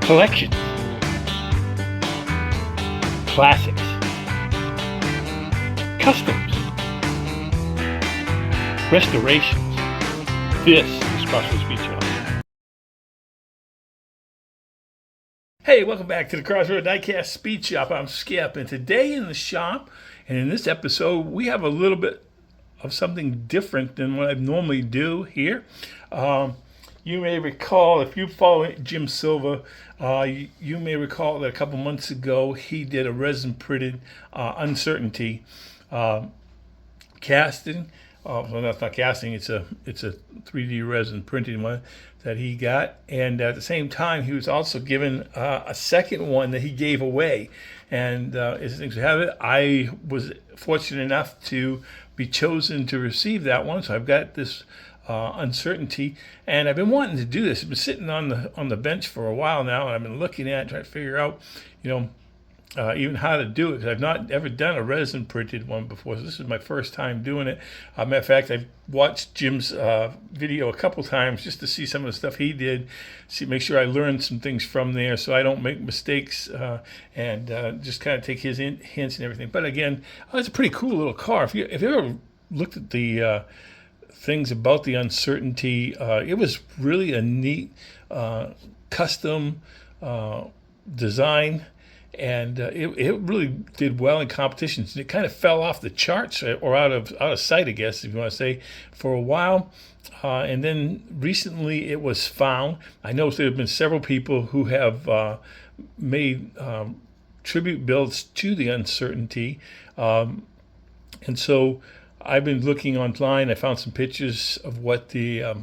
Collections, classics, customs, restorations. This is Crossroads Speed Shop. Hey, welcome back to the Crossroads Diecast Speed Shop. I'm Skip, and today in the shop, and in this episode, we have a little bit of something different than what I normally do here. You may recall, if you follow Jim Silva, you may recall that a couple months ago he did a resin printed uncertainty casting. Well, that's not casting; it's a 3D resin printing one that he got, and at the same time he was also given a second one that he gave away. And as things have it, I was fortunate enough to be chosen to receive that one. So I've got this uncertainty, and I've been wanting to do this. I've been sitting on the bench for a while now, and I've been looking at it, trying to figure out, even how to do it, because I've not ever done a resin printed one before. So this is my first time doing it. Matter of fact, I've watched Jim's video a couple times just to see some of the stuff he did, make sure I learned some things from there, so I don't make mistakes, and just kind of take his hints and everything. But again, it's a pretty cool little car. If you ever looked at the things about the uncertainty, it was really a neat custom design, and it really did well in competitions. It kind of fell off the charts, or out of sight, I guess, if you want to say, for a while, and then recently it was found. I know there have been several people who have made tribute builds to the uncertainty, and so I've been looking online. I found some pictures of what the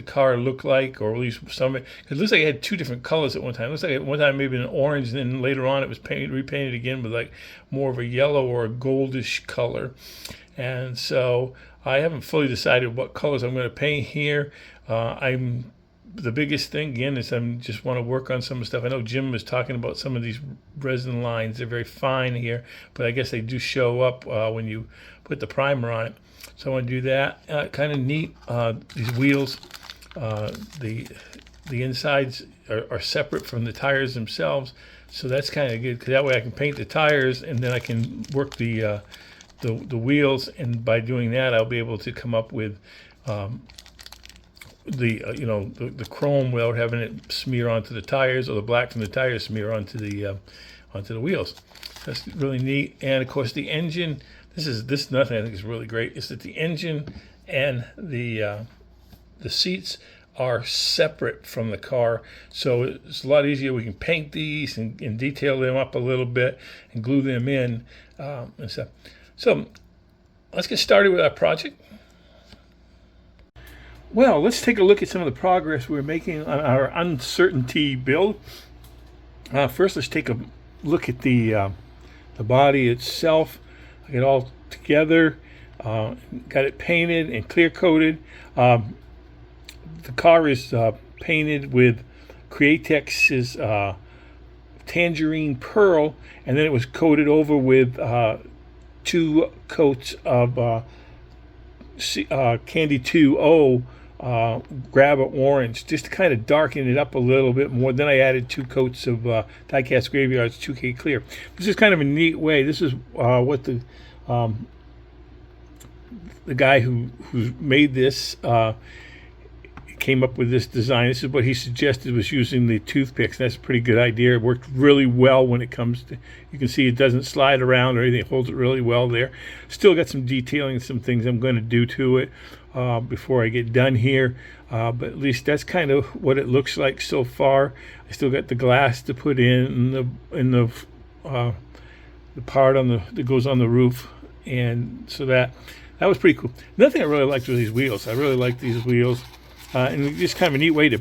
car looked like, or at least some of it. It looks like it had two different colors at one time. It looks like at one time maybe an orange, and then later on it was repainted again with like more of a yellow or a goldish color. And so I haven't fully decided what colors I'm going to paint here. The biggest thing again is I just want to work on some stuff. I know Jim was talking about some of these resin lines. They're very fine here, but I guess they do show up when you put the primer on it. So I want to do that. Kind of neat. These wheels, the insides are separate from the tires themselves, so that's kind of good, because that way I can paint the tires and then I can work the wheels, and by doing that I'll be able to come up with the chrome without having it smear onto the tires, or the black from the tires smear onto the wheels. That's really neat. And of course the engine. This is nothing I think is really great. Is that the engine and the seats are separate from the car, so it's a lot easier. We can paint these and detail them up a little bit and glue them in and stuff. So let's get started with our project. Well, let's take a look at some of the progress we're making on our uncertainty build. First, let's take a look at the body itself. I got it all together, got it painted and clear coated. The car is painted with Createx's Tangerine Pearl, and then it was coated over with 2 coats of Candy 2O Grab Orange, just to kind of darken it up a little bit more. Then I added 2 coats of Diecast Graveyard's 2K Clear. This is kind of a neat way. This is what the guy who made this came up with this design. This is what he suggested, was using the toothpicks. That's a pretty good idea. It worked really well when it comes to, you can see it doesn't slide around or anything. It holds it really well there. Still got some detailing, some things I'm going to do to it before I get done here. But at least that's kind of what it looks like so far. I still got the glass to put in the part that goes on the roof, and so that was pretty cool. Another thing I really liked was these wheels. I really like these wheels. And just kind of a neat way to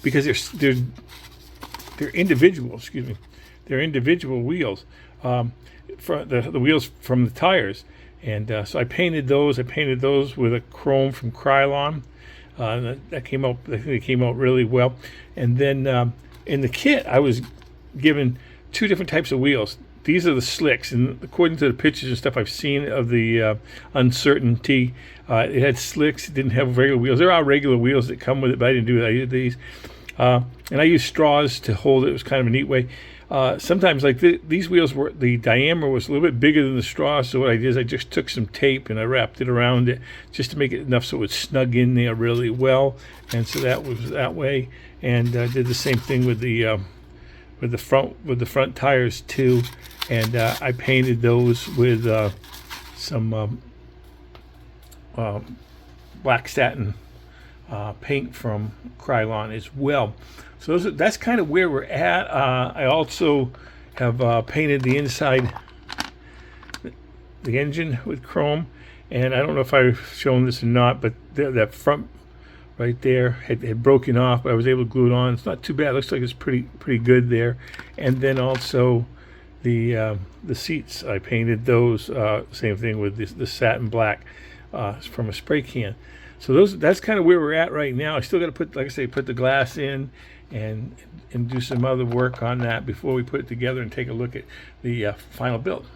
because they're individual. Excuse me, they're individual wheels. For the wheels from the tires, and so I painted those. I painted those with a chrome from Krylon. That came out. I think it came out really well. And then in the kit, I was given 2 different types of wheels. These are the slicks, and according to the pictures and stuff I've seen of the uncertainty, it had slicks. It didn't have regular wheels. There are regular wheels that come with it, but I didn't do that. I did these. And I used straws to hold it. It was kind of a neat way. Sometimes, like these wheels were, the diameter was a little bit bigger than the straw. So what I did is I just took some tape and I wrapped it around it just to make it enough so it would snug in there really well. And so that was that way. And I did the same thing with the front tires too. And I painted those with some black satin paint from Krylon as well. So that's kind of where we're at. I also have painted the inside, the engine with chrome, and I don't know if I've shown this or not, but that front right there had broken off, but I was able to glue it on. It's not too bad. It looks like it's pretty good there. And then also the seats, I painted those same thing with the satin black from a spray can. So that's kind of where we're at right now. I still got to put, like I say, put the glass in and do some other work on that before we put it together and take a look at the final build.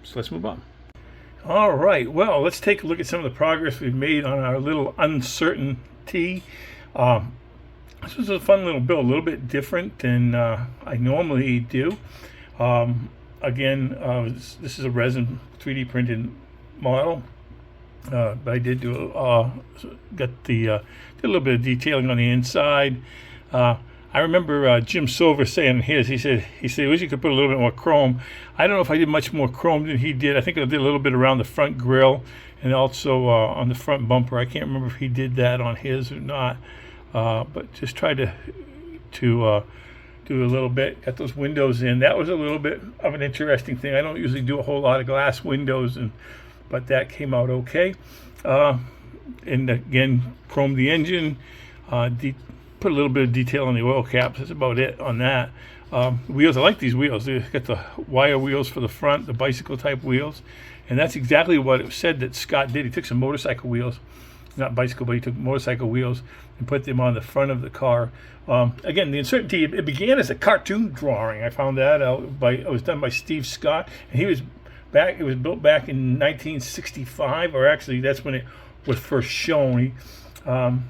So let's move on. All right, well, let's take a look at some of the progress we've made on our little uncertainty. This was a fun little build, a little bit different than I normally do. Again, this is a resin 3D printed model. But I did do did a little bit of detailing on the inside. I remember Jim Silver saying his. He said, "I wish you could put a little bit more chrome." I don't know if I did much more chrome than he did. I think I did a little bit around the front grille and also on the front bumper. I can't remember if he did that on his or not. But just tried to do a little bit. Got those windows in. That was a little bit of an interesting thing. I don't usually do a whole lot of glass windows, but that came out okay. And again, chromed the engine, put a little bit of detail on the oil caps. That's about it on that. Wheels, I like these wheels. They got the wire wheels for the front, the bicycle type wheels. And that's exactly what it said that Scott did. He took some motorcycle wheels, not bicycle, but he took motorcycle wheels and put them on the front of the car. Again, the uncertainty, it began as a cartoon drawing. I found that out it was done by Steve Scott, and he was back. It was built back in 1965, or actually that's when it was first shown.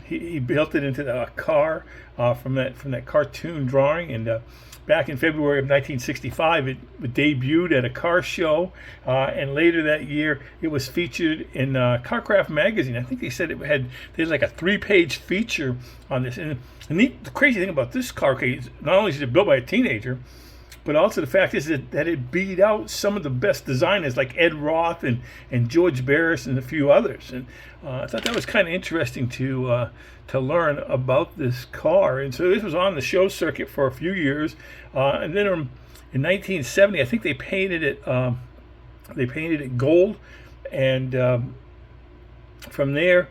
He built it into a car from that cartoon drawing, and back in February of 1965, it debuted at a car show, and later that year it was featured in Carcraft magazine. I think they said there's like a 3-page feature on this. And the crazy thing about this car case, not only is it built by a teenager, but also the fact is that it beat out some of the best designers like Ed Roth and George Barris and a few others. And I thought that was kind of interesting to learn about this car. And so this was on the show circuit for a few years. And then in 1970, I think they painted it gold. And from there,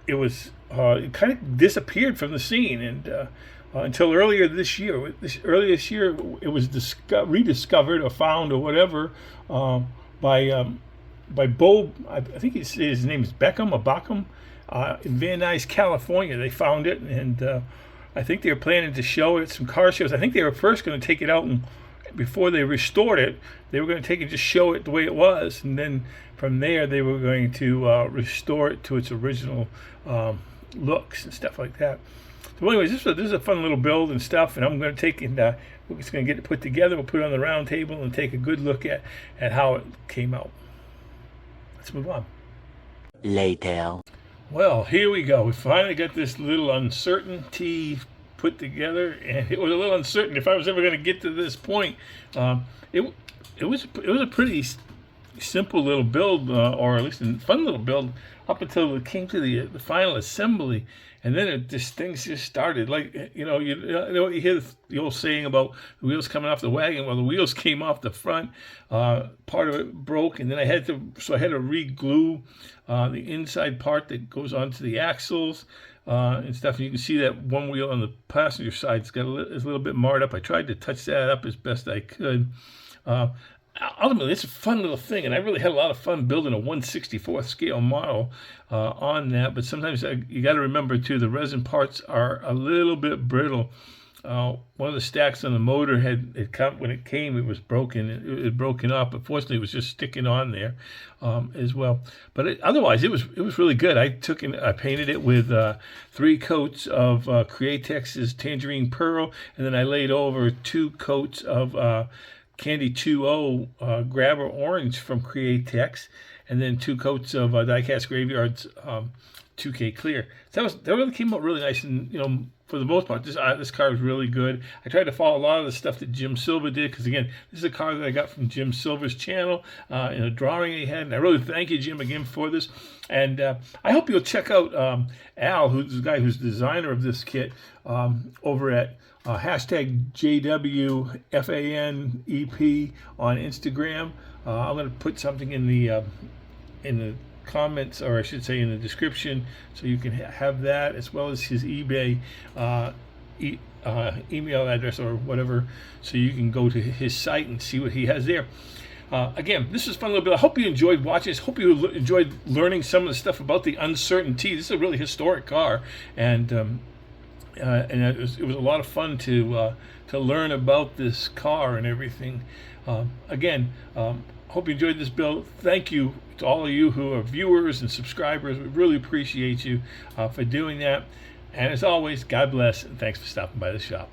it kind of disappeared from the scene. And until earlier this year. Earlier this year, it was rediscovered or found or whatever by Bo. I think his name is Beckham or Backham in Van Nuys, California. They found it, and I think they were planning to show it at some car shows. I think they were first going to take it out, and before they restored it, they were going to take it and just show it the way it was, and then from there they were going to restore it to its original looks and stuff like that. So anyways, this is a fun little build and stuff, and I'm going to take and we're just going to get it put together. We'll put it on the round table and take a good look at how it came out. Let's move on. Later. Well, here we go. We finally got this little uncertainty put together, and it was a little uncertain if I was ever going to get to this point. It was a pretty simple little build, or at least a fun little build, up until it came to the final assembly. And then things just started. Like, you hear the old saying about the wheels coming off the wagon. Well, the wheels came off the front. Part of it broke, and then I had to re-glue the inside part that goes onto the axles and stuff. And you can see that one wheel on the passenger side is a little bit marred up. I tried to touch that up as best I could. Ultimately, it's a fun little thing, and I really had a lot of fun building a 1/64th scale model on that. But sometimes you got to remember too, the resin parts are a little bit brittle, one of the stacks on the motor when it came, it was broken. It had broken up. But fortunately, it was just sticking on there as well. But otherwise, it was really good. I painted it with 3 coats of Createx's Tangerine Pearl, and then I laid over 2 coats of Candy 2.0 Grabber Orange from Createx, and then 2 coats of Diecast Graveyard's 2K Clear. So that really came out really nice, and for the most part, this car is really good. I tried to follow a lot of the stuff that Jim Silva did, because again, this is a car that I got from Jim Silva's channel in a drawing he had, and I really thank you, Jim, again for this. And I hope you'll check out Al, who's the guy who's the designer of this kit, over at hashtag JWFANEP on Instagram. I'm going to put something in the comments, or I should say in the description, so you can have that, as well as his eBay email address or whatever, so you can go to his site and see what he has there. Again, this was a fun little bit. I hope you enjoyed watching this. Hope you enjoyed learning some of the stuff about the Uncertainty. This is a really historic car, and it was a lot of fun to learn about this car and everything. Again, hope you enjoyed this build. Thank you to all of you who are viewers and subscribers. We really appreciate you for doing that. And as always, God bless, and thanks for stopping by the shop.